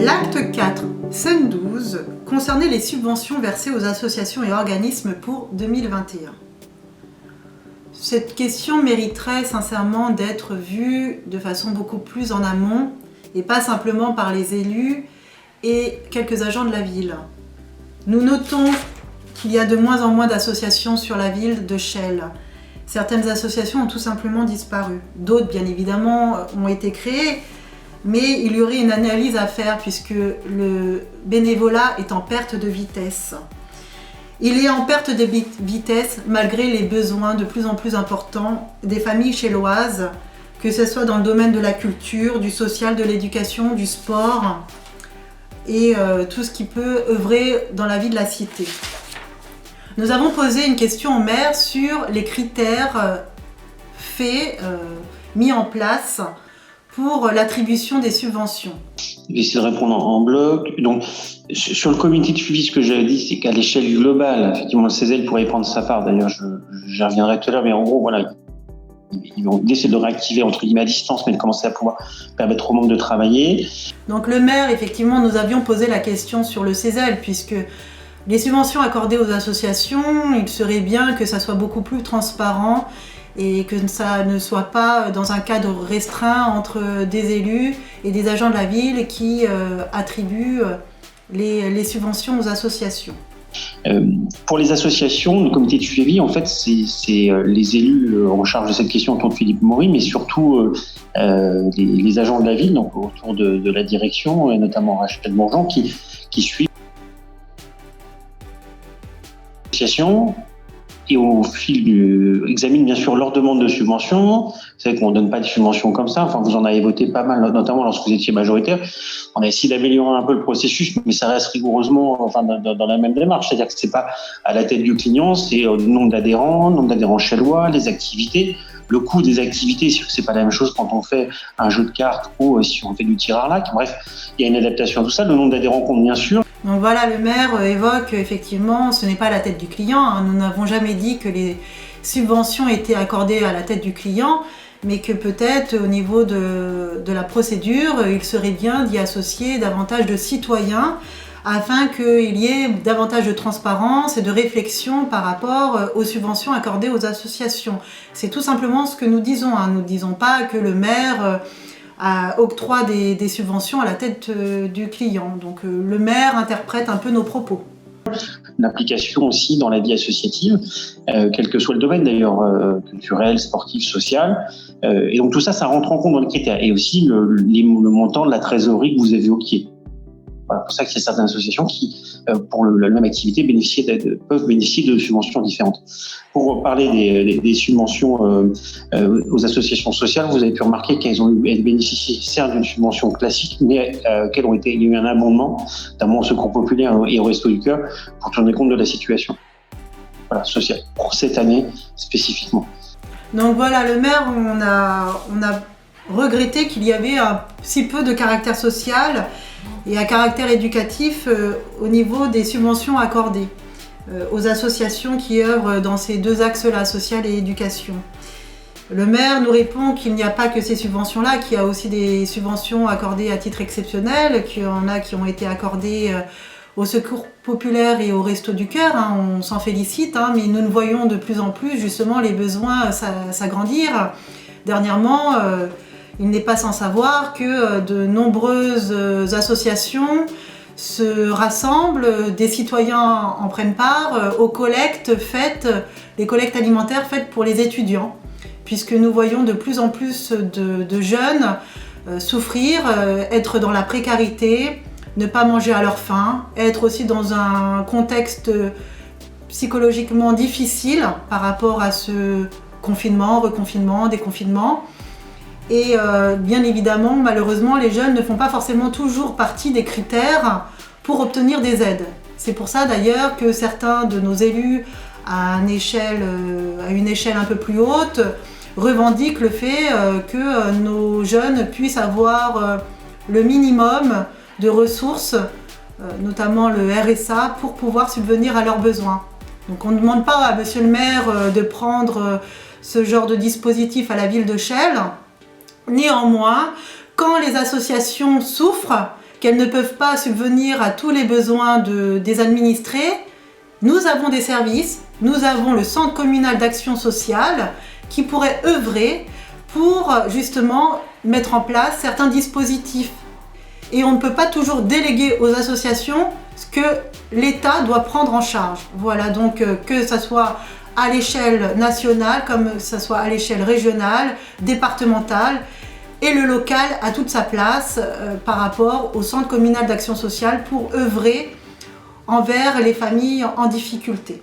L'acte 4, scène 12, concernait les subventions versées aux associations et organismes pour 2021. Cette question mériterait sincèrement d'être vue de façon beaucoup plus en amont et pas simplement par les élus et quelques agents de la ville. Nous notons qu'il y a de moins en moins d'associations sur la ville de Chelles. Certaines associations ont tout simplement disparu. D'autres, bien évidemment, ont été créées, mais il y aurait une analyse à faire puisque le bénévolat est en perte de vitesse. Il est en perte de vitesse malgré les besoins de plus en plus importants des familles chelloises, que ce soit dans le domaine de la culture, du social, de l'éducation, du sport et tout ce qui peut œuvrer dans la vie de la cité. Nous avons posé une question au maire sur les critères mis en place pour l'attribution des subventions. J'essaie de répondre en bloc. Donc, sur le comité de suivi, ce que j'avais dit, c'est qu'à l'échelle globale, effectivement, le CESEL pourrait y prendre sa part. D'ailleurs, j'y reviendrai tout à l'heure, mais en gros, voilà, l'idée, c'est de le réactiver entre guillemets à distance, mais de commencer à pouvoir permettre au monde de travailler. Donc, le maire, effectivement, nous avions posé la question sur le CESEL, puisque les subventions accordées aux associations, il serait bien que ça soit beaucoup plus transparent et que ça ne soit pas dans un cadre restreint entre des élus et des agents de la ville qui attribuent les subventions aux associations. Pour les associations, le comité de suivi, en fait, c'est les élus en charge de cette question autour de Philippe Maury, mais surtout les agents de la ville, donc autour de la direction, et notamment Rachel Bourgeon, qui suivent l'association et au fil examine bien sûr leur demande de subvention. Vous savez qu'on ne donne pas de subventions comme ça. Enfin, vous en avez voté pas mal, notamment lorsque vous étiez majoritaire. On a essayé d'améliorer un peu le processus, mais ça reste rigoureusement dans la même démarche. C'est-à-dire que c'est pas à la tête du client, c'est le nombre d'adhérents chellois, les activités. Le coût des activités, c'est sûr que c'est pas la même chose quand on fait un jeu de cartes ou si on fait du tir à l'arc. Bref, il y a une adaptation à tout ça. Le nombre d'adhérents compte bien sûr. Donc voilà, le maire évoque effectivement, ce n'est pas la tête du client. Nous n'avons jamais dit que les subventions étaient accordées à la tête du client, mais que peut-être au niveau de la procédure, il serait bien d'y associer davantage de citoyens afin qu'il y ait davantage de transparence et de réflexion par rapport aux subventions accordées aux associations. C'est tout simplement ce que nous disons. Nous ne disons pas que le maire octroie des subventions à la tête du client. Donc le maire interprète un peu nos propos. L'implication aussi dans la vie associative, quel que soit le domaine d'ailleurs, culturel, sportif, social. Et donc tout ça, ça rentre en compte dans les critères. Et aussi le montant de la trésorerie que vous évoquiez. Voilà, pour ça qu'il y a certaines associations qui, pour la même activité, peuvent bénéficier de subventions différentes. Pour parler des subventions aux associations sociales, vous avez pu remarquer qu'elles ont bénéficié certes d'une subvention classique, mais il y a eu un abondement, notamment au Secours populaire et au Resto du Cœur, pour tenir compte de la situation sociale, pour cette année spécifiquement. Donc voilà, le maire, on a regretté qu'il y avait si peu de caractère social et à caractère éducatif au niveau des subventions accordées aux associations qui œuvrent dans ces deux axes-là, social et éducation. Le maire nous répond qu'il n'y a pas que ces subventions-là, qu'il y a aussi des subventions accordées à titre exceptionnel, qu'il y en a qui ont été accordées au Secours populaire et au Resto du Cœur. On s'en félicite, mais nous voyons de plus en plus justement les besoins s'agrandir. Dernièrement, il n'est pas sans savoir que de nombreuses associations se rassemblent, des citoyens en prennent part aux les collectes alimentaires faites pour les étudiants, puisque nous voyons de plus en plus de jeunes souffrir, être dans la précarité, ne pas manger à leur faim, être aussi dans un contexte psychologiquement difficile par rapport à ce confinement, reconfinement, déconfinement. Et bien évidemment, malheureusement, les jeunes ne font pas forcément toujours partie des critères pour obtenir des aides. C'est pour ça d'ailleurs que certains de nos élus à une échelle un peu plus haute revendiquent le fait que nos jeunes puissent avoir le minimum de ressources, notamment le RSA, pour pouvoir subvenir à leurs besoins. Donc on ne demande pas à monsieur le maire de prendre ce genre de dispositif à la ville de Chelles. Néanmoins, quand les associations souffrent, qu'elles ne peuvent pas subvenir à tous les besoins des administrés, nous avons des services, nous avons le Centre communal d'action sociale qui pourrait œuvrer pour justement mettre en place certains dispositifs. Et on ne peut pas toujours déléguer aux associations ce que l'État doit prendre en charge. Voilà, donc que ça soit à l'échelle nationale, comme ça soit à l'échelle régionale, départementale, et le local a toute sa place par rapport au Centre communal d'action sociale pour œuvrer envers les familles en difficulté.